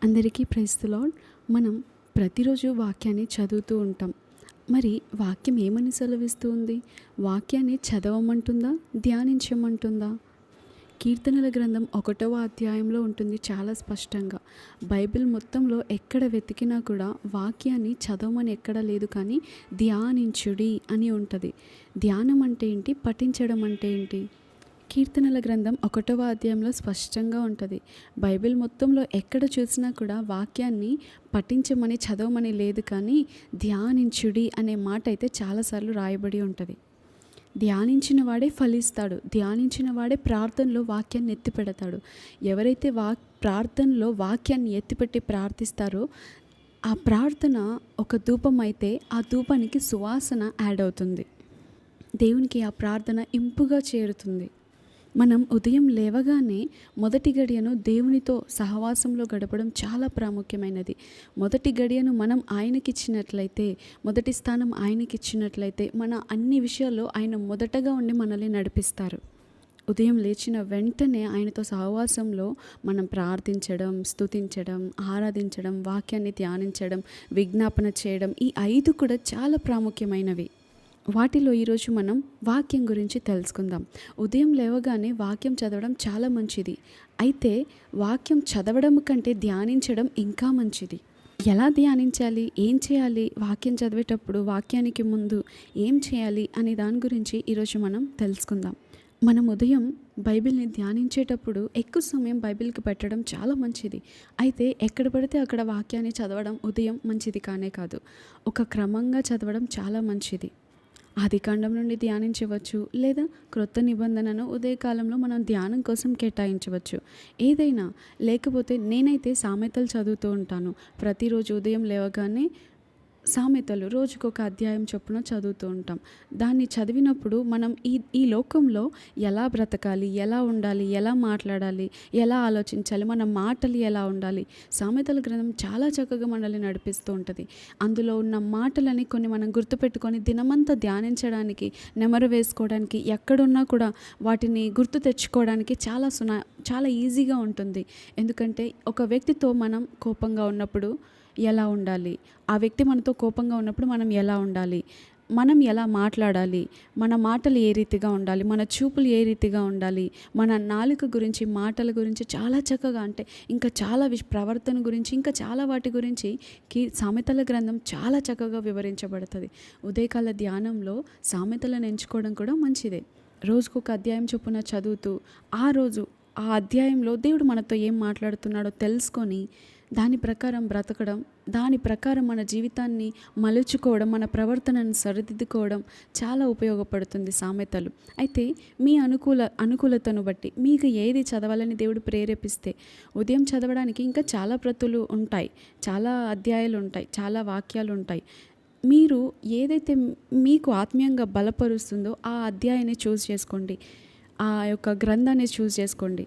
అందరికీ praise the lord. మనం ప్రతిరోజు వాక్యాన్ని చదువుతూ ఉంటాం. మరి వాక్యం ఏమని సెలవిస్తూ ఉంది? వాక్యాన్ని చదవమంటుందా? ధ్యానించమంటుందా? కీర్తనల గ్రంథం 1వ అధ్యాయంలో ఉంటుంది చాలా స్పష్టంగా. బైబిల్ మొత్తంలో ఎక్కడ వెతికినా కూడా వాక్యాన్ని చదవమని ఎక్కడ లేదు, కానీ ధ్యానించుడి అని ఉంటుంది. ధ్యానం అంటే ఏంటి? పఠించడం అంటే ఏంటి? కీర్తనల గ్రంథం 1వ అధ్యాయంలో స్పష్టంగా ఉంటుంది. బైబిల్ మొత్తంలో ఎక్కడ చూసినా కూడా వాక్యాన్ని పఠించమని చదవమని లేదు, కానీ ధ్యానించుడి అనే మాట అయితే చాలాసార్లు రాయబడి ఉంటుంది. ధ్యానించిన వాడే ఫలిస్తాడు. ధ్యానించిన వాడే ప్రార్థనలో వాక్యాన్ని ఎత్తిపెడతాడు. ఎవరైతే ప్రార్థనలో వాక్యాన్ని ఎత్తిపెట్టి ప్రార్థిస్తారో ఆ ప్రార్థన ఒక ధూపం అయితే ఆ ధూపానికి సువాసన యాడ్ అవుతుంది. దేవునికి ఆ ప్రార్థన ఇంపుగా చేరుతుంది. మనం ఉదయం లేవగానే మొదటి గడియను దేవునితో సహవాసంలో గడపడం చాలా ప్రాముఖ్యమైనది. మొదటి గడియను మనం ఆయనకిచ్చినట్లయితే, మొదటి స్థానం ఆయనకిచ్చినట్లయితే మన అన్ని విషయాల్లో ఆయన మొదటగా ఉండి మనల్ని నడిపిస్తారు. ఉదయం లేచిన వెంటనే ఆయనతో సహవాసంలో మనం ప్రార్థించడం, స్తుతించడం, ఆరాధించడం, వాక్యాన్ని ధ్యానించడం, విజ్ఞాపన చేయడం, ఈ 5 కూడా చాలా ప్రాముఖ్యమైనవి. వాటిలో ఈరోజు మనం వాక్యం గురించి తెలుసుకుందాం. ఉదయం లేవగానే వాక్యం చదవడం చాలా మంచిది. అయితే వాక్యం చదవడం కంటే ధ్యానించడం ఇంకా మంచిది. ఎలా ధ్యానించాలి? ఏం చేయాలి? వాక్యం చదివేటప్పుడు వాక్యానికి ముందు ఏం చేయాలి అనే దాని గురించి ఈరోజు మనం తెలుసుకుందాం. మనం ఉదయం బైబిల్ని ధ్యానించేటప్పుడు ఎక్కువ సమయం బైబిల్కి పెట్టడం చాలా మంచిది. అయితే ఎక్కడ పడితే అక్కడ వాక్యాన్ని చదవడం ఉదయం మంచిది కానే కాదు. ఒక క్రమంగా చదవడం చాలా మంచిది. ఆదికాండం నుండి ధ్యానించవచ్చు, లేదా క్రొత్త నిబంధనను ఉదయకాలంలో మనం ధ్యానం కోసం కేటాయించవచ్చు. ఏదైనా, లేకపోతే నేనైతే సామెతలు చదువుతూ ఉంటాను. ప్రతిరోజు ఉదయం లేవగానే సామెతలు రోజుకొక అధ్యాయం చొప్పున చదువుతూ ఉంటాం. దాన్ని చదివినప్పుడు మనం ఈ లోకంలో ఎలా బ్రతకాలి, ఎలా ఉండాలి, ఎలా మాట్లాడాలి, ఎలా ఆలోచించాలి, మన మాటలు ఎలా ఉండాలి, సామెతల గ్రంథం చాలా చక్కగా మనల్ని నడిపిస్తూ ఉంటుంది. అందులో ఉన్న మాటలని కొన్ని మనం గుర్తుపెట్టుకొని దినమంతా ధ్యానించడానికి, నెమరు వేసుకోవడానికి, ఎక్కడున్నా కూడా వాటిని గుర్తు తెచ్చుకోవడానికి చాలా ఈజీగా ఉంటుంది. ఎందుకంటే ఒక వ్యక్తితో మనం కోపంగా ఉన్నప్పుడు ఎలా ఉండాలి, ఆ వ్యక్తి మనతో కోపంగా ఉన్నప్పుడు మనం ఎలా ఉండాలి, మనం ఎలా మాట్లాడాలి, మన మాటలు ఏ రీతిగా ఉండాలి, మన చూపులు ఏ రీతిగా ఉండాలి, మన నాలుక గురించి, మాటల గురించి చాలా చక్కగా, అంటే ఇంకా చాలా ప్రవర్తన గురించి, ఇంకా చాలా వాటి గురించి సామెతల గ్రంథం చాలా చక్కగా వివరించబడుతుంది. ఉదయకాల ధ్యానంలో సామెతలను ఎంచుకోవడం కూడా మంచిదే. రోజుకొక అధ్యాయం చొప్పున చదువుతూ ఆ అధ్యాయంలో దేవుడు మనతో ఏం మాట్లాడుతున్నాడో తెలుసుకొని దాని ప్రకారం బ్రతకడం, దాని ప్రకారం మన జీవితాన్ని మలుచుకోవడం, మన ప్రవర్తనను సరిదిద్దుకోవడం చాలా ఉపయోగపడుతుంది సామెతలు. అయితే మీ అనుకూలతను బట్టి మీకు ఏది చదవాలని దేవుడు ప్రేరేపిస్తే, ఉదయం చదవడానికి ఇంకా చాలా ప్రతులు ఉంటాయి, చాలా అధ్యాయాలు ఉంటాయి, చాలా వాక్యాలు ఉంటాయి. మీరు ఏదైతే మీకు ఆత్మీయంగా బలపరుస్తుందో ఆ అధ్యాయాన్ని చూస్ చేసుకోండి, ఆ యొక్క గ్రంథాన్ని చూస్ చేసుకోండి.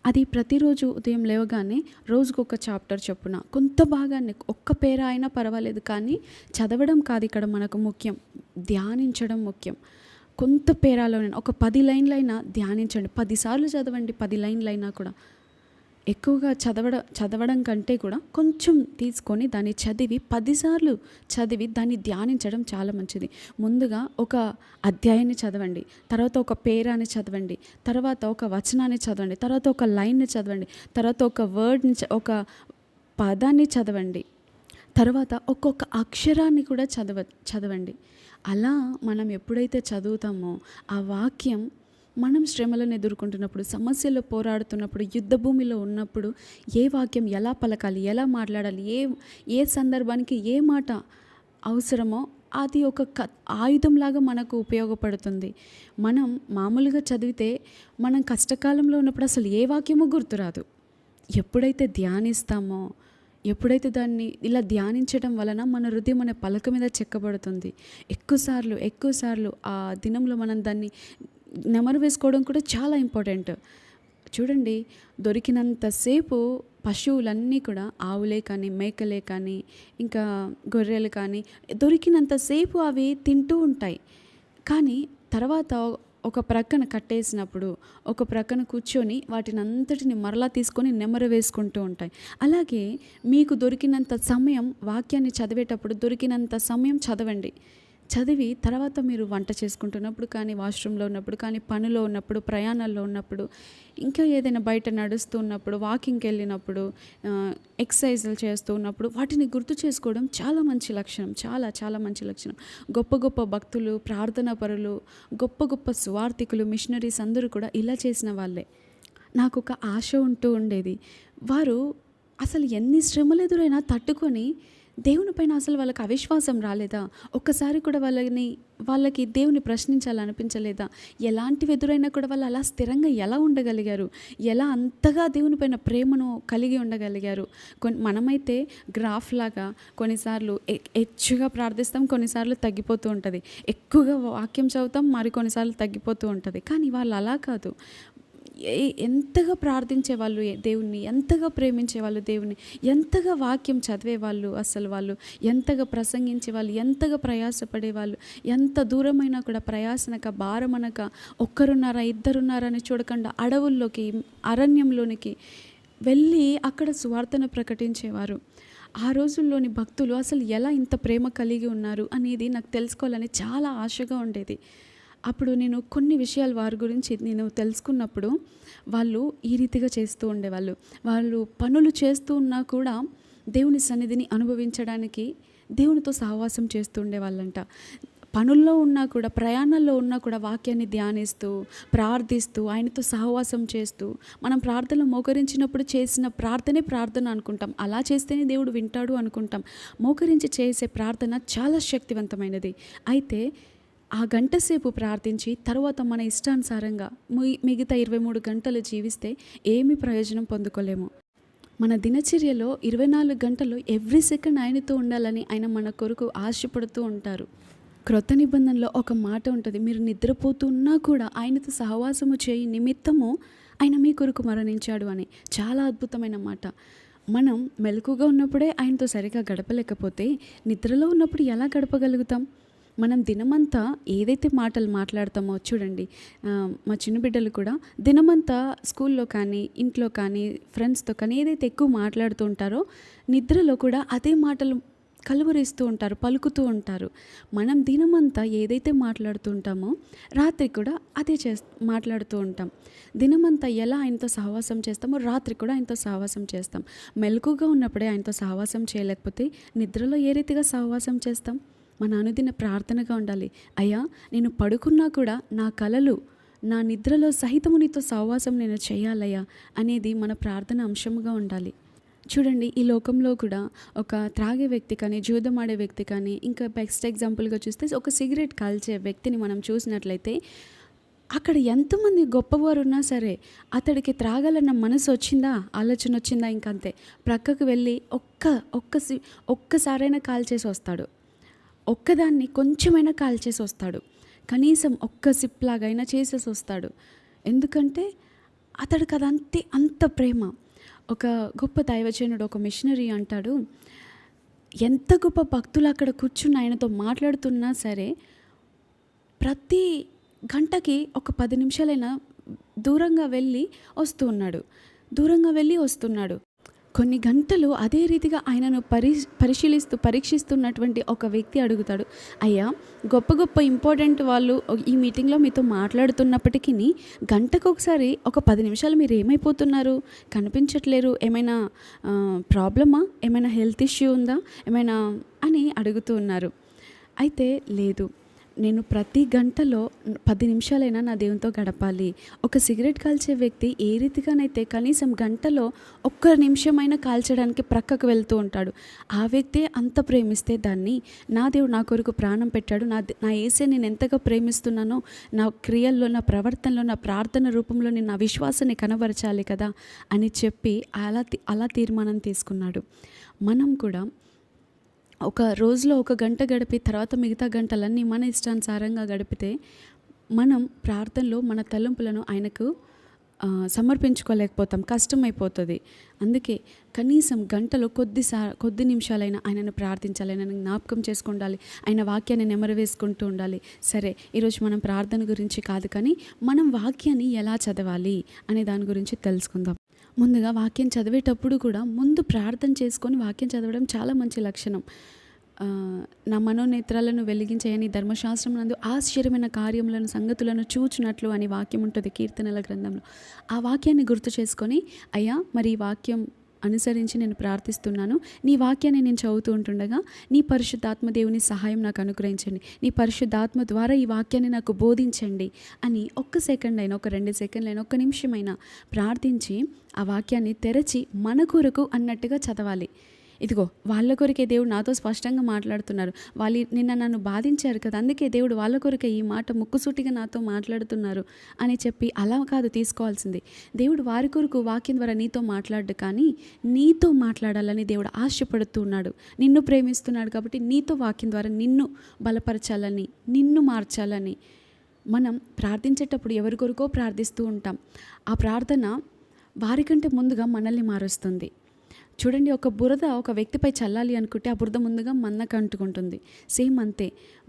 అది ప్రతిరోజు ఉదయం లేవగానే రోజుకొక చాప్టర్ చొప్పున కొంత భాగాన్ని, ఒక్క పేర అయినా పర్వాలేదు, కానీ చదవడం కాదు ఇక్కడ మనకు ముఖ్యం, ధ్యానించడం ముఖ్యం. కొంత పేరాలోనైనా ఒక 10 లైన్లైనా ధ్యానించండి. 10 సార్లు చదవండి, 10 లైన్లైనా కూడా. ఎక్కువగా చదవడం కంటే కూడా కొంచెం తీసుకొని దాన్ని చదివి 10 సార్లు చదివి దాన్ని ధ్యానించడం చాలా మంచిది. ముందుగా ఒక అధ్యాయాన్ని చదవండి, తర్వాత ఒక పేరాన్ని చదవండి, తర్వాత ఒక వచనాన్ని చదవండి, తర్వాత ఒక లైన్ని చదవండి, తర్వాత ఒక వర్డ్ని, ఒక పదాన్ని చదవండి, తర్వాత ఒక్కొక్క అక్షరాన్ని కూడా చదవండి. అలా మనం ఎప్పుడైతే చదువుతామో ఆ వాక్యం మనం శ్రమలను ఎదుర్కొంటున్నప్పుడు, సమస్యలు పోరాడుతున్నప్పుడు, యుద్ధ భూమిలో ఉన్నప్పుడు ఏ వాక్యం ఎలా పలకాలి, ఎలా మాట్లాడాలి, ఏ సందర్భానికి ఏ మాట అవసరమో అది ఒక ఆయుధంలాగా మనకు ఉపయోగపడుతుంది. మనం మామూలుగా చదివితే మనం కష్టకాలంలో ఉన్నప్పుడు అసలు ఏ వాక్యమో గుర్తురాదు. ఎప్పుడైతే ధ్యానిస్తామో, ఎప్పుడైతే దాన్ని ఇలా ధ్యానించడం వలన మన హృదయం అనే పలక మీద చెక్కబడుతుంది. ఎక్కువసార్లు ఆ దినంలో మనం దాన్ని నెమరు వేసుకోవడం కూడా చాలా ఇంపార్టెంట్. చూడండి, దొరికినంతసేపు పశువులన్నీ కూడా, ఆవులే కానీ, మేకలే కానీ, ఇంకా గొర్రెలు కానీ, దొరికినంతసేపు అవి తింటూ ఉంటాయి. కానీ తర్వాత ఒక ప్రక్కన కట్టేసినప్పుడు, ఒక ప్రక్కన కూర్చొని వాటినంతటిని మరలా తీసుకొని నెమరు వేసుకుంటూ ఉంటాయి. అలాగే మీకు దొరికినంత సమయం వాక్యాన్ని చదివేటప్పుడు దొరికినంత సమయం చదవండి. చదివి తర్వాత మీరు వంట చేసుకుంటున్నప్పుడు కానీ, వాష్‌రూమ్‌లో ఉన్నప్పుడు కానీ, పనిలో ఉన్నప్పుడు, ప్రయాణాల్లో ఉన్నప్పుడు, ఇంకా ఏదైనా బయట నడుస్తూ ఉన్నప్పుడు, వాకింగ్‌కెళ్ళినప్పుడు, ఎక్సర్సైజులు చేస్తూ ఉన్నప్పుడు వాటిని గుర్తు చేసుకోవడం చాలా మంచి లక్షణం. చాలా చాలా మంచి లక్షణం. గొప్ప గొప్ప భక్తులు, ప్రార్థనా పరులు, గొప్ప గొప్ప సువార్థికులు, మిషనరీస్ అందరూ కూడా ఇలా చేసిన వాళ్ళే. నాకొక ఆశ ఉంటూ ఉండేది. వారు అసలు ఎన్ని శ్రమలెదురైనా తట్టుకొని దేవుని పైన అసలు వాళ్ళకి అవిశ్వాసం రాలేదా? ఒక్కసారి కూడా వాళ్ళకి దేవుని ప్రశ్నించాలనిపించలేదా? ఎలాంటివి ఎదురైనా కూడా వాళ్ళు అలా స్థిరంగా ఎలా ఉండగలిగారు? ఎలా అంతగా దేవుని పైన ప్రేమను కలిగి ఉండగలిగారు? మనమైతే గ్రాఫ్‌లాగా కొన్నిసార్లు హెచ్చుగా ప్రార్థిస్తాం, కొన్నిసార్లు తగ్గిపోతూ ఉంటది. ఎక్కువగా వాక్యం చదువుతాం, మరికొన్నిసార్లు తగ్గిపోతూ ఉంటది. కానీ వాళ్ళు అలా కాదు. ఎంతగా ప్రార్థించేవాళ్ళు దేవుణ్ణి, ఎంతగా ప్రేమించేవాళ్ళు దేవుణ్ణి, ఎంతగా వాక్యం చదివేవాళ్ళు, అసలు వాళ్ళు ఎంతగా ప్రసంగించేవాళ్ళు, ఎంతగా ప్రయాసపడేవాళ్ళు, ఎంత దూరమైనా కూడా ప్రయాసనక భారమనక ఒక్కరున్నారా ఇద్దరున్నారా అని చూడకుండా అడవుల్లోకి అరణ్యంలోనికి వెళ్ళి అక్కడ సువార్తను ప్రకటించేవారు. ఆ రోజుల్లోని భక్తులు అసలు ఎలా ఇంత ప్రేమ కలిగి ఉన్నారు అనేది నాకు తెలుసుకోవాలని చాలా ఆశగా ఉండేది. అప్పుడు నేను కొన్ని విషయాలు వారి గురించి నేను తెలుసుకున్నప్పుడు వాళ్ళు ఈ రీతిగా చేస్తూ ఉండేవాళ్ళు. వాళ్ళు పనులు చేస్తూ ఉన్నా కూడా దేవుని సన్నిధిని అనుభవించడానికి దేవునితో సహవాసం చేస్తూ ఉండేవాళ్ళంట. పనుల్లో ఉన్నా కూడా, ప్రయాణాల్లో ఉన్నా కూడా వాక్యాన్ని ధ్యానిస్తూ, ప్రార్థిస్తూ, ఆయనతో సహవాసం చేస్తూ, మనం ప్రార్థనలో మోకరించినప్పుడు చేసిన ప్రార్థనే ప్రార్థన అనుకుంటాం. అలా చేస్తేనే దేవుడు వింటాడు అనుకుంటాం. మోకరించి చేసే ప్రార్థన చాలా శక్తివంతమైనది. అయితే ఆ గంట సేపు ప్రార్థించి తర్వాత మన ఇష్టానుసారంగా మిగతా 23 గంటలు జీవిస్తే ఏమీ ప్రయోజనం పొందుకోలేము. మన దినచర్యలో 24 గంటలు ఎవ్రీ సెకండ్ ఆయనతో ఉండాలని ఆయన మన కొరకు ఆశపడుతూ ఉంటారు. క్రొత్త నిబంధనలో ఒక మాట ఉంటుంది, మీరు నిద్రపోతున్నా కూడా ఆయనతో సహవాసము చేయి నిమిత్తము ఆయన మీ కొరకు మరణించాడు అని. చాలా అద్భుతమైన మాట. మనం మెలకుగా ఉన్నప్పుడే ఆయనతో సరిగా గడపలేకపోతే నిద్రలో ఉన్నప్పుడు ఎలా గడపగలుగుతాం? మనం దినమంతా ఏదైతే మాటలు మాట్లాడతామో చూడండి, మా చిన్న బిడ్డలు కూడా దినమంతా స్కూల్లో కానీ, ఇంట్లో కానీ, ఫ్రెండ్స్తో కానీ ఏదైతే ఎక్కువ మాట్లాడుతూ ఉంటారో నిద్రలో కూడా అదే మాటలు కలువరిస్తూ ఉంటారు, పలుకుతూ ఉంటారు. మనం దినమంతా ఏదైతే మాట్లాడుతూ ఉంటామో రాత్రి కూడా అదే మాట్లాడుతూ ఉంటాం. దినమంతా ఎలా ఆయనతో సహవాసం చేస్తామో రాత్రి కూడా ఆయనతో సహవాసం చేస్తాం. మెలకుగా ఉన్నప్పుడే ఆయనతో సహవాసం చేయలేకపోతే నిద్రలో ఏ రీతిగా సహవాసం చేస్తాం? మన అనుదిన ప్రార్థనగా ఉండాలి. అయ్యా, నేను పడుకున్నా కూడా నా కలలు, నా నిద్రలో సహితము నీతో సహవాసం నేను చేయాలయ్యా అనేది మన ప్రార్థన అంశంగా ఉండాలి. చూడండి, ఈ లోకంలో కూడా ఒక త్రాగే వ్యక్తి కానీ, జూదమాడే వ్యక్తి కానీ, ఇంకా బెస్ట్ ఎగ్జాంపుల్గా చూస్తే ఒక సిగరెట్ కాల్చే వ్యక్తిని మనం చూసినట్లయితే అక్కడ ఎంతమంది గొప్పవారు ఉన్నా సరే అతడికి త్రాగాలన్న మనసు వచ్చిందా, ఆలోచన వచ్చిందా, ఇంకంతే ప్రక్కకు వెళ్ళి ఒక్కసారైనా కాల్చేసి వస్తాడు. ఒక్కదాన్ని కొంచెమైనా కాల్చేసి వస్తాడు. కనీసం ఒక్క సిప్ లాగైనా చేసేసి వస్తాడు. ఎందుకంటే అతడికి అదంతే అంత ప్రేమ. ఒక గొప్ప దైవజనుడు, ఒక మిషనరీ అంటాడు, ఎంత గొప్ప భక్తులు అక్కడ కూర్చుని ఆయనతో మాట్లాడుతున్నా సరే ప్రతి గంటకి ఒక 10 నిమిషాలైనా దూరంగా వెళ్ళి వస్తున్నాడు. కొన్ని గంటలు అదే రీతిగా ఆయనను పరీక్షిస్తున్నటువంటి ఒక వ్యక్తి అడుగుతాడు, అయ్యా, గొప్ప గొప్ప ఇంపార్టెంట్ వాళ్ళు ఈ మీటింగ్లో మీతో మాట్లాడుతున్నప్పటికీ గంటకొకసారి ఒక 10 నిమిషాలు మీరు ఏమైపోతున్నారు, కనిపించట్లేరు, ఏమైనా ప్రాబ్లమా, ఏమైనా హెల్త్ ఇష్యూ ఉందా, ఏమైనా అని అడుగుతూ ఉన్నారు. అయితే లేదు, నేను ప్రతి గంటలో 10 నిమిషాలైనా నా దేవునితో గడపాలి. ఒక సిగరెట్ కాల్చే వ్యక్తి ఏ రీతిగానైతే కనీసం గంటలో ఒక్క నిమిషమైనా కాల్చడానికి ప్రక్కకు వెళ్తూ ఉంటాడు. ఆ వ్యక్తే అంత ప్రేమిస్తే దాన్ని, నా దేవుడు నా కొరకు ప్రాణం పెట్టాడు, నా యేసే నేను ఎంతగా ప్రేమిస్తున్నానో నా క్రియల్లో, నా ప్రవర్తనలో, నా ప్రార్థన రూపంలో నేను నా విశ్వాసాన్ని కనబరచాలి కదా అని చెప్పి అలా తీర్మానం తీసుకున్నాడు. మనం కూడా ఒక రోజులో 1 గంట గడిపి తర్వాత మిగతా గంటలన్నీ మన ఇష్టానుసారంగా గడిపితే మనం ప్రార్థనలో మన తలంపులను ఆయనకు సమర్పించుకోలేకపోతాం, కష్టమైపోతుంది. అందుకే కనీసం గంటలో కొద్ది నిమిషాలైనా ఆయనను ప్రార్థించాలి, ఆయనను జ్ఞాపకం చేసుకుండాలి, ఆయన వాక్యాన్ని నెమరు వేసుకుంటూ ఉండాలి. సరే, ఈరోజు మనం ప్రార్థన గురించి కాదు కానీ మనం వాక్యాన్ని ఎలా చదవాలి అనే దాని గురించి తెలుసుకుందాం. ముందుగా వాక్యం చదివేటప్పుడు కూడా ముందు ప్రార్థన చేసుకొని వాక్యం చదవడం చాలా మంచి లక్షణం. నా మనోనేత్రాలను వెలిగించే నీ ధర్మశాస్త్రం నందు ఆశ్చర్యమైన కార్యములను సంగతులను చూచునట్లు అని వాక్యం ఉంటుంది కీర్తనల గ్రంథంలో. ఆ వాక్యాన్ని గుర్తు చేసుకొని, అయ్యా మరి ఈ వాక్యం అనుసరించి నేను ప్రార్థిస్తున్నాను, నీ వాక్యాన్ని నేను చదువుతూ ఉంటుండగా నీ పరిశుద్ధాత్మ దేవుని సహాయం నాకు అనుగ్రహించండి, నీ పరిశుద్ధాత్మ ద్వారా ఈ వాక్యాన్ని నాకు బోధించండి అని ఒక్క సెకండ్ అయినా, ఒక 2 సెకండ్లు అయినా, ఒక్క నిమిషమైనా ప్రార్థించి ఆ వాక్యాన్ని తెరచి మన కొరకు అన్నట్టుగా చదవాలి. ఇదిగో వాళ్ళ కొరికే దేవుడు నాతో స్పష్టంగా మాట్లాడుతున్నారు, వాళ్ళు నిన్న నన్ను బాధించారు కదా, అందుకే దేవుడు వాళ్ళ కొరికే ఈ మాట ముక్కుసూటిగా నాతో మాట్లాడుతున్నారు అని చెప్పి అలా కాదు తీసుకోవాల్సింది. దేవుడు వారి కొరకు వాక్యం ద్వారా నీతో మాట్లాడు, కానీ నీతో మాట్లాడాలని దేవుడు ఆశపడుతూ ఉన్నాడు. నిన్ను ప్రేమిస్తున్నాడు కాబట్టి నీతో వాక్యం ద్వారా నిన్ను బలపరచాలని, నిన్ను మార్చాలని. మనం ప్రార్థించేటప్పుడు ఎవరి కొరకో ప్రార్థిస్తూ ఉంటాం. ఆ ప్రార్థన వారికంటే ముందుగా మనల్ని మారుస్తుంది. చూడండి, ఒక బురద ఒక వ్యక్తిపై చల్లాలి అనుకుంటే ఆ బురద ముందుగా మనకు అంటుకుంటుంది. సేమ్ అంతే,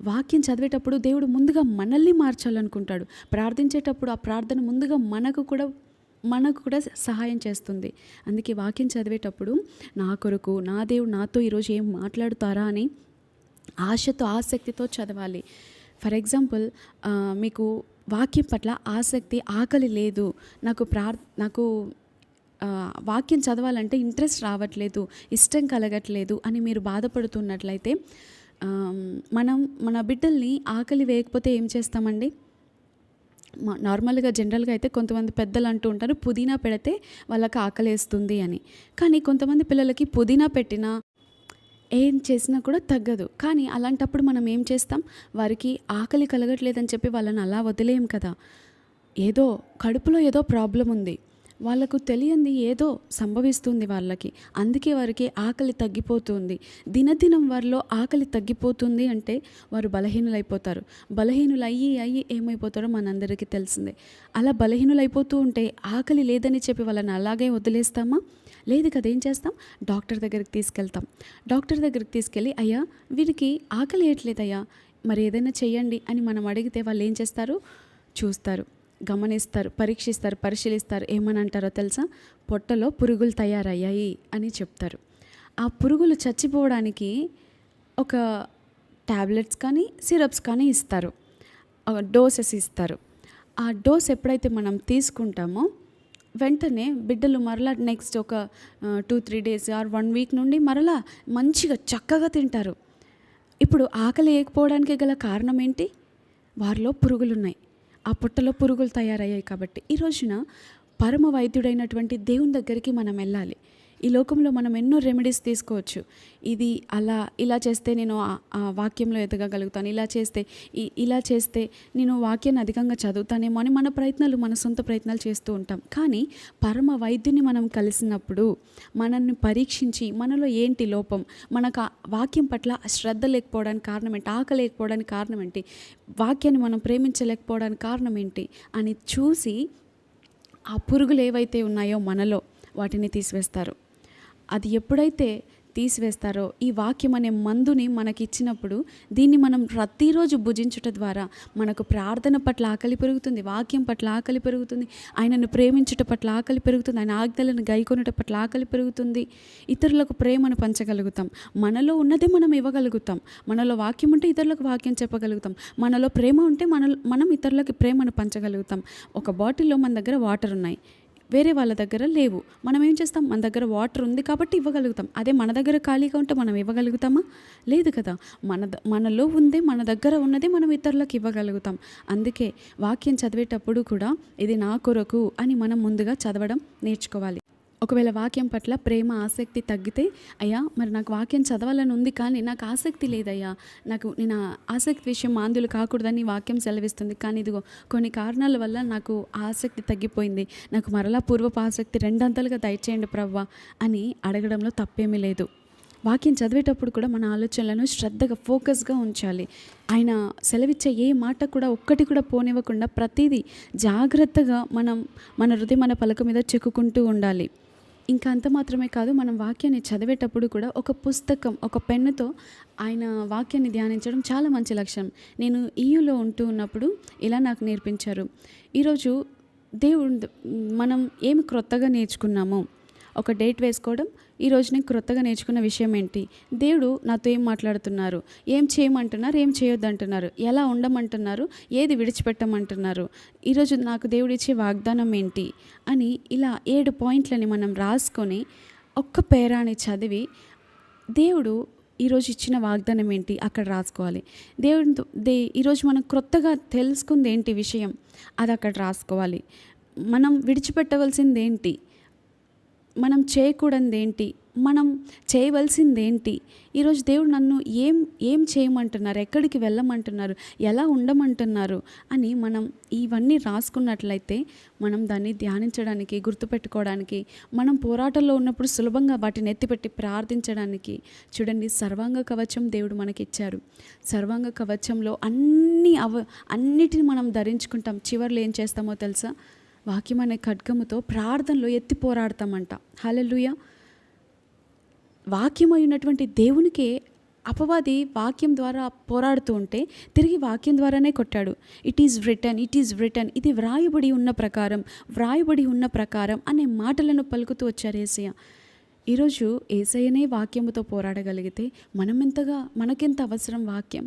వాక్యం చదివేటప్పుడు దేవుడు ముందుగా మనల్ని మార్చాలనుకుంటాడు. ప్రార్థించేటప్పుడు ఆ ప్రార్థన ముందుగా మనకు కూడా సహాయం చేస్తుంది. అందుకే వాక్యం చదివేటప్పుడు నా కొరకు నా దేవుడు నాతో ఈరోజు ఏం మాట్లాడుతారా అని ఆశతో ఆసక్తితో చదవాలి. ఫర్ ఎగ్జాంపుల్, మీకు వాక్యం పట్ల ఆసక్తి, ఆకలి లేదు, నాకు వాక్యం చదవాలంటే ఇంట్రెస్ట్ రావట్లేదు, ఇష్టం కలగట్లేదు అని మీరు బాధపడుతున్నట్లయితే, మన బిడ్డల్ని ఆకలి వేయకపోతే ఏం చేస్తామండి? నార్మల్గా జనరల్గా అయితే కొంతమంది పెద్దలు అంటూ ఉంటారు, పుదీనా పెడితే వాళ్ళకి ఆకలేస్తుంది అని. కానీ కొంతమంది పిల్లలకి పుదీనా పెట్టినా ఏం చేసినా కూడా తగ్గదు. కానీ అలాంటప్పుడు మనం ఏం చేస్తాం? వారికి ఆకలి కలగట్లేదని చెప్పి వాళ్ళని అలా వదిలేయం కదా. ఏదో కడుపులో ఏదో ప్రాబ్లం ఉంది, వాళ్ళకు తెలియంది ఏదో సంభవిస్తుంది వాళ్ళకి, అందుకే వారికి ఆకలి తగ్గిపోతుంది. దినదినం వారిలో ఆకలి తగ్గిపోతుంది అంటే వారు బలహీనులైపోతారు. అయ్యి ఏమైపోతారో మనందరికీ తెలిసిందే. అలా బలహీనులైపోతూ ఉంటే ఆకలి లేదని చెప్పి వాళ్ళని అలాగే వదిలేస్తామా? లేదు కదా. ఏం చేస్తాం? డాక్టర్ దగ్గరికి తీసుకెళ్తాం. డాక్టర్ దగ్గరికి తీసుకెళ్ళి, అయ్యా వీరికి ఆకలి వేయట్లేదయ్యా, మరి ఏదైనా చెయ్యండి అని మనం అడిగితే వాళ్ళు ఏం చేస్తారు? చూస్తారు, గమనిస్తారు, పరీక్షిస్తారు, పరిశీలిస్తారు. ఏమని అంటారో తెలుసా? పొట్టలో పురుగులు తయారయ్యాయి అని చెప్తారు. ఆ పురుగులు చచ్చిపోవడానికి ఒక టాబ్లెట్స్ కానీ సిరప్స్ కానీ ఇస్తారు, డోసెస్ ఇస్తారు. ఆ డోస్ ఎప్పుడైతే మనం తీసుకుంటామో వెంటనే బిడ్డలు మరలా నెక్స్ట్ ఒక 2-3 డేస్ ఆర్ 1 వీక్ నుండి మరలా మంచిగా చక్కగా తింటారు. ఇప్పుడు ఆకలి వేయకపోవడానికి గల కారణం ఏంటి? వారిలో పురుగులున్నాయి, ఆ పొట్టలో పురుగులు తయారయ్యాయి. కాబట్టి ఈ రోజున పరమ వైద్యుడైనటువంటి దేవుని దగ్గరికి మనం వెళ్ళాలి. ఈ లోకంలో మనం ఎన్నో రెమెడీస్ తీసుకోవచ్చు. ఇది ఇలా చేస్తే నేను ఆ వాక్యంలో ఎదగగలుగుతాను, ఇలా చేస్తే నేను వాక్యాన్ని అధికంగా చదువుతానేమో అని మన సొంత ప్రయత్నాలు చేస్తూ ఉంటాం. కానీ పరమ వైద్యుని మనం కలిసినప్పుడు మనల్ని పరీక్షించి మనలో ఏంటి లోపం, మనకు వాక్యం పట్ల శ్రద్ధ లేకపోవడానికి కారణం ఏంటి, ఆకలి లేకపోవడానికి కారణం ఏంటి, వాక్యాన్ని మనం ప్రేమించలేకపోవడానికి కారణం ఏంటి అని చూసి ఆ పురుగులు ఏవైతే ఉన్నాయో మనలో వాటిని తీసివేస్తారు. అది ఎప్పుడైతే తీసివేస్తారో ఈ వాక్యం అనే మందుని మనకి ఇచ్చినప్పుడు దీన్ని మనం ప్రతిరోజు భుజించుట ద్వారా మనకు ప్రార్థన పట్ల ఆకలి పెరుగుతుంది, వాక్యం పట్ల ఆకలి పెరుగుతుంది, ఆయనను ప్రేమించుట పట్ల ఆకలి పెరుగుతుంది, ఆయన ఆజ్ఞలను గైకొనుట పట్ల ఆకలి పెరుగుతుంది, ఇతరులకు ప్రేమను పంచగలుగుతాం, మనలో ఉన్నదే మనం ఇవ్వగలుగుతాం, మనలో వాక్యం ఉంటే ఇతరులకు వాక్యం చెప్పగలుగుతాం, మనలో ప్రేమ ఉంటే మనం ఇతరులకు ప్రేమను పంచగలుగుతాం. ఒక బాటిల్లో మన దగ్గర వాటర్ ఉన్నాయి, వేరే వాళ్ళ దగ్గర లేవు. మనం ఏం చేస్తాం? మన దగ్గర వాటర్ ఉంది కాబట్టి ఇవ్వగలుగుతాం. అదే మన దగ్గర ఖాళీగా ఉంటే మనం ఇవ్వగలుగుతామా? లేదు కదా. మనలో ఉంది, మన దగ్గర ఉన్నదే మనం ఇతరులకు ఇవ్వగలుగుతాం. అందుకే వాక్యం చదివేటప్పుడు కూడా ఇది నా కొరకు అని మనం ముందుగా చదవడం నేర్చుకోవాలి. ఒకవేళ వాక్యం పట్ల ప్రేమ ఆసక్తి తగ్గితే, అయ్యా మరి నాకు వాక్యం చదవాలని ఉంది కానీ నాకు ఆసక్తి లేదయ్యా, నేను ఆసక్తి విషయం మాందులు కాకూడదని వాక్యం సెలవిస్తుంది, కానీ ఇదిగో కొన్ని కారణాల వల్ల నాకు ఆసక్తి తగ్గిపోయింది, నాకు మరలా పూర్వపు ఆసక్తి రెండంతలుగా దయచేయండి ప్రవ్వా అని అడగడంలో తప్పేమీ లేదు. వాక్యం చదివేటప్పుడు కూడా మన ఆలోచనలను శ్రద్ధగా ఫోకస్గా ఉంచాలి. ఆయన సెలవిచ్చే ఏ మాట కూడా ఒక్కటి కూడా పోనివ్వకుండా ప్రతిదీ జాగ్రత్తగా మన హృదయం మన పలక మీద చెక్కుకుంటూ ఉండాలి. ఇంకా అంత మాత్రమే కాదు, మనం వాక్యాన్ని చదివేటప్పుడు కూడా ఒక పుస్తకం, ఒక పెన్నుతో ఆయన వాక్యాన్ని ధ్యానించడం చాలా మంచి లక్షణం. నేను ఈయులో ఉంటూ ఉన్నప్పుడు ఇలా నాకు నేర్పించారు. ఈరోజు దేవుడు మనం ఏమి క్రొత్తగా నేర్చుకున్నామో ఒక డేట్ వేసుకోవడం, ఈరోజు నేను క్రొత్తగా నేర్చుకున్న విషయం ఏంటి, దేవుడు నాతో ఏం మాట్లాడుతున్నారు, ఏం చేయమంటున్నారు, ఏం చేయొద్దంటున్నారు, ఎలా ఉండమంటున్నారు, ఏది విడిచిపెట్టమంటున్నారు, ఈరోజు నాకు దేవుడు ఇచ్చే వాగ్దానం ఏంటి అని ఇలా 7 పాయింట్లని మనం రాసుకొని ఒక్క పేరాని చదివి దేవుడు ఈరోజు ఇచ్చిన వాగ్దానం ఏంటి అక్కడ రాసుకోవాలి. దేవుడితో ఈరోజు మనం క్రొత్తగా తెలుసుకుంది ఏంటి విషయం అది అక్కడ రాసుకోవాలి. మనం విడిచిపెట్టవలసిందేంటి, మనం చేయకూడనిదేంటి, మనం చేయవలసిందేంటి, ఈరోజు దేవుడు నన్ను ఏం చేయమంటున్నారు, ఎక్కడికి వెళ్ళమంటున్నారు, ఎలా ఉండమంటున్నారు అని మనం ఇవన్నీ రాసుకున్నట్లయితే మనం దాన్ని ధ్యానించడానికి, గుర్తుపెట్టుకోవడానికి, మనం పోరాటంలో ఉన్నప్పుడు సులభంగా వాటిని ఎత్తిపెట్టి ప్రార్థించడానికి. చూడండి, సర్వాంగ కవచం దేవుడు మనకిచ్చారు. సర్వాంగ కవచంలో అన్నిటిని మనం ధరించుకుంటాం. చివర్లో ఏం చేస్తామో తెలుసా, వాక్యం అనే ఖడ్గముతో ప్రార్థనలో ఎత్తి పోరాడతామంట. హల్లెలూయా. వాక్యం అయినటువంటి దేవునికే అపవాది వాక్యం ద్వారా పోరాడుతూ ఉంటే తిరిగి వాక్యం ద్వారానే కొట్టాడు. ఇట్ ఈజ్ రిటన్, ఇది వ్రాయబడి ఉన్న ప్రకారం అనే మాటలను పలుకుతూ వచ్చారు యేసయ్య. ఈరోజు యేసయ్యనే వాక్యముతో పోరాడగలిగితే మనకెంత అవసరం వాక్యం.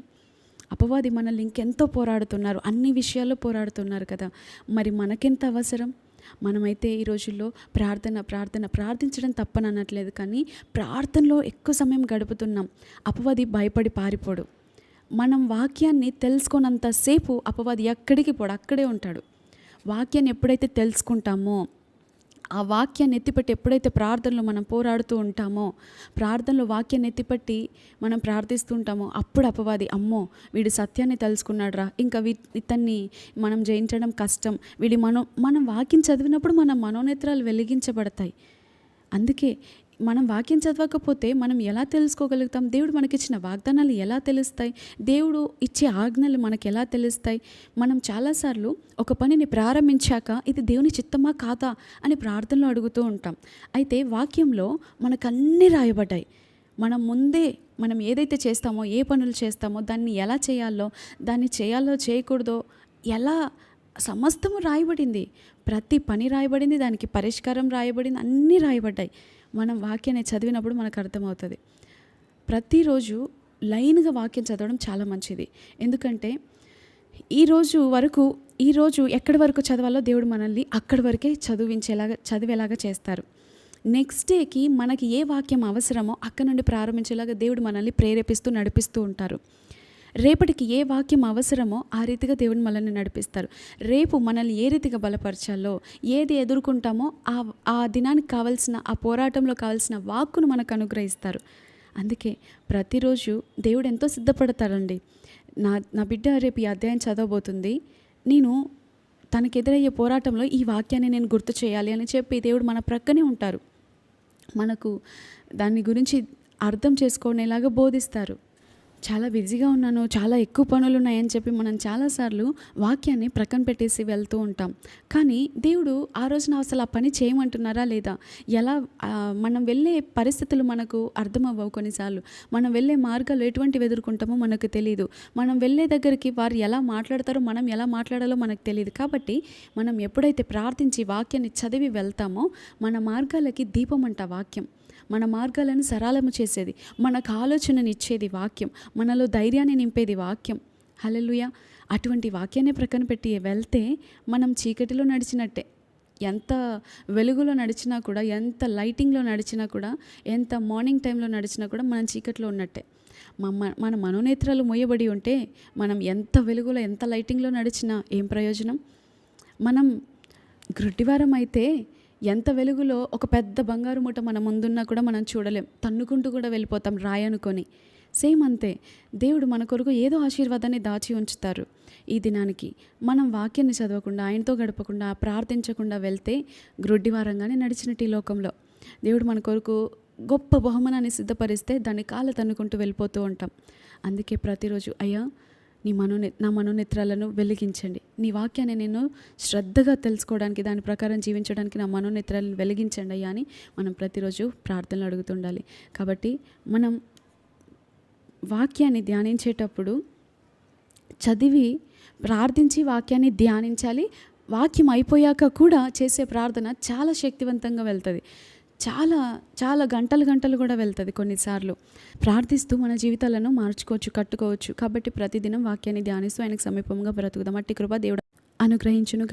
అపవాది మనల్ని ఇంకెంతో పోరాడుతున్నారు, అన్ని విషయాల్లో పోరాడుతున్నారు కదా, మరి మనకెంత అవసరం. మనమైతే ఈ రోజుల్లో ప్రార్థించడం తప్పని అనట్లేదు, కానీ ప్రార్థనలో ఎక్కువ సమయం గడుపుతున్నాం. అపవాది భయపడి పారిపోడు. మనం వాక్యాన్ని తెలుసుకున్నంతసేపు అపవాది ఎక్కడికి పోడు, అక్కడే ఉంటాడు. వాక్యాన్ని ఎప్పుడైతే తెలుసుకుంటామో, ఆ వాక్యాన్ని ఎత్తిపెట్టి ఎప్పుడైతే ప్రార్థనలో మనం పోరాడుతూ ఉంటామో, ప్రార్థనలో వాక్యాన్ని ఎత్తిపెట్టి మనం ప్రార్థిస్తూ ఉంటామో, అప్పుడు అపవాది అమ్మో వీడు సత్యాన్ని తెలుసుకున్నాడు రా, ఇంకా ఇతన్ని మనం జయించడం కష్టం, మనం వాక్యం చదివినప్పుడు మన మనోనేత్రాలు వెలిగించబడతాయి. అందుకే మనం వాక్యం చదవకపోతే మనం ఎలా తెలుసుకోగలుగుతాం, దేవుడు మనకిచ్చిన వాగ్దానాలు ఎలా తెలుస్తాయి, దేవుడు ఇచ్చే ఆజ్ఞలు మనకు ఎలా తెలుస్తాయి. మనం చాలాసార్లు ఒక పనిని ప్రారంభించాక ఇది దేవుని చిత్తమా కాదా అని ప్రార్థనలో అడుగుతూ ఉంటాం. అయితే వాక్యంలో మనకు అన్నీ రాయబడ్డాయి. మనం ఏదైతే చేస్తామో, ఏ పనులు చేస్తామో, దాన్ని ఎలా చేయాలో, దాన్ని చేయాలో చేయకూడదో ఎలా సమస్తము రాయబడింది. ప్రతి పని రాయబడింది, దానికి పరిష్కారం రాయబడింది, అన్నీ రాయబడ్డాయి. మనం వాక్యాన్ని చదివినప్పుడు మనకు అర్థమవుతుంది. ప్రతిరోజు లైన్గా వాక్యం చదవడం చాలా మంచిది. ఎందుకంటే ఈరోజు ఎక్కడి వరకు చదవాలో దేవుడు మనల్ని అక్కడి వరకే చదివేలాగా చేస్తారు. నెక్స్ట్ డేకి మనకి ఏ వాక్యం అవసరమో అక్కడ నుండి ప్రారంభించేలాగా దేవుడు మనల్ని ప్రేరేపిస్తూ నడిపిస్తూ ఉంటారు. రేపటికి ఏ వాక్యం అవసరమో ఆ రీతిగా దేవుని మనల్ని నడిపిస్తారు. రేపు మనల్ని ఏ రీతిగా బలపరచాలో, ఏది ఎదుర్కొంటామో ఆ దినానికి కావాల్సిన, ఆ పోరాటంలో కావాల్సిన వాక్కును మనకు అనుగ్రహిస్తారు. అందుకే ప్రతిరోజు దేవుడు ఎంతో సిద్ధపడతారండి. నా బిడ్డ రేపు ఈ అధ్యాయం చదవబోతుంది, నేను తనకెదురయ్యే పోరాటంలో ఈ వాక్యాన్ని నేను గుర్తు చేయాలి అని చెప్పి దేవుడు మన ప్రక్కనే ఉంటారు. మనకు దాని గురించి అర్థం చేసుకునేలాగా బోధిస్తారు. చాలా బిజీగా ఉన్నాను, చాలా ఎక్కువ పనులు ఉన్నాయని చెప్పి మనం చాలాసార్లు వాక్యాన్ని ప్రక్కన పెట్టేసి వెళ్తూ ఉంటాం. కానీ దేవుడు ఆ రోజున అసలు ఆ పని చేయమంటున్నారా లేదా, మనం వెళ్ళే పరిస్థితులు మనకు అర్థమవ్వవు. కొన్నిసార్లు మనం వెళ్ళే మార్గాలు ఎటువంటివి ఎదుర్కొంటామో మనకు తెలియదు. మనం వెళ్ళే దగ్గరికి వారు ఎలా మాట్లాడతారో, మనం ఎలా మాట్లాడాలో మనకు తెలియదు. కాబట్టి మనం ఎప్పుడైతే ప్రార్థించి వాక్యాన్ని చదివి వెళ్తామో మన మార్గాలకి దీపం అంట వాక్యం. మన మార్గాలను సరళము చేసేది, మనకు ఆలోచననిచ్చేది వాక్యం, మనలో ధైర్యాన్ని నింపేది వాక్యం. హల్లెలూయా. అటువంటి వాక్యాన్ని ప్రక్కన పెట్టి వెళ్తే మనం చీకటిలో నడిచినట్టే. ఎంత వెలుగులో నడిచినా కూడా, ఎంత లైటింగ్లో నడిచినా కూడా, ఎంత మార్నింగ్ టైంలో నడిచినా కూడా మనం చీకట్లో ఉన్నట్టే. మన మనోనేత్రాలు మూయబడి ఉంటే మనం ఎంత వెలుగులో, ఎంత లైటింగ్లో నడిచినా ఏం ప్రయోజనం. మనం గ్రుడ్డివారం అయితే ఎంత వెలుగులో ఒక పెద్ద బంగారు మూట మన ముందున్నా కూడా మనం చూడలేం, తన్నుకుంటూ కూడా వెళ్ళిపోతాం రాయనుకొని. సేమ్ అంతే, దేవుడు మన కొరకు ఏదో ఆశీర్వాదాన్ని దాచి ఉంచుతారు. ఈ దినానికి మనం వాక్యాన్ని చదవకుండా, ఆయనతో గడపకుండా, ప్రార్థించకుండా వెళ్తే గ్రుడ్డివారంగానే నడిచినట్టు ఈ లోకంలో. దేవుడు మన కొరకు గొప్ప బహుమానాన్ని సిద్ధపరిస్తే దాన్ని కాళ్ళ తన్నుకుంటూ వెళ్ళిపోతూ ఉంటాం. అందుకే ప్రతిరోజు అయ్యా నా మనోనేత్రాలను వెలిగించండి, నీ వాక్యాన్ని నేను శ్రద్ధగా తెలుసుకోవడానికి, దాని ప్రకారం జీవించడానికి నా మనోనేత్రాలను వెలిగించండి అయ్యా అని మనం ప్రతిరోజు ప్రార్థనలు అడుగుతుండాలి. కాబట్టి మనం వాక్యాన్ని ధ్యానించేటప్పుడు చదివి ప్రార్థించి వాక్యాన్ని ధ్యానించాలి. వాక్యం అయిపోయాక కూడా చేసే ప్రార్థన చాలా శక్తివంతంగా వెళ్తుంది. చాలా చాలా గంటలు కూడా వెళ్తుంది. కొన్నిసార్లు ప్రార్థిస్తూ మన జీవితాలను మార్చుకోవచ్చు, కట్టుకోవచ్చు. కాబట్టి ప్రతిదినం వాక్యాన్ని ధ్యానిస్తూ ఆయనకు సమీపంగా బ్రతుకుదాం. అట్టి కృప దేవుడు అనుగ్రహించును.